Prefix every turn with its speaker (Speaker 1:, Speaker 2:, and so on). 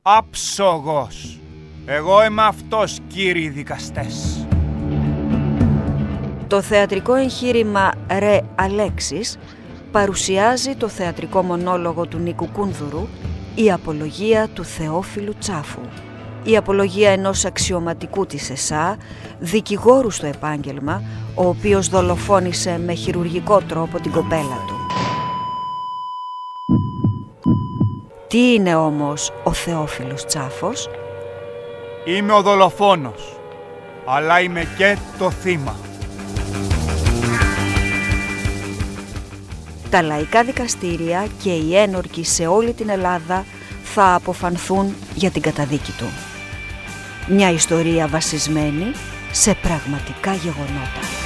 Speaker 1: Άψογος. Εγώ είμαι αυτός, κύριοι δικαστές.
Speaker 2: Το θεατρικό εγχείρημα «Ρε Αλέξης» παρουσιάζει το θεατρικό μονόλογο του Νίκου Κούνδουρου, η απολογία του Θεόφιλου Τσάφου. Η απολογία ενός αξιωματικού της ΕΣΑ, δικηγόρου στο επάγγελμα, ο οποίος δολοφόνησε με χειρουργικό τρόπο την κοπέλα του. Τι είναι όμως ο Θεόφιλος Τσάφος?
Speaker 1: Είμαι ο δολοφόνος, αλλά είμαι και το θύμα.
Speaker 2: Τα λαϊκά δικαστήρια και οι ένορκοι σε όλη την Ελλάδα θα αποφανθούν για την καταδίκη του. Μια ιστορία βασισμένη σε πραγματικά γεγονότα.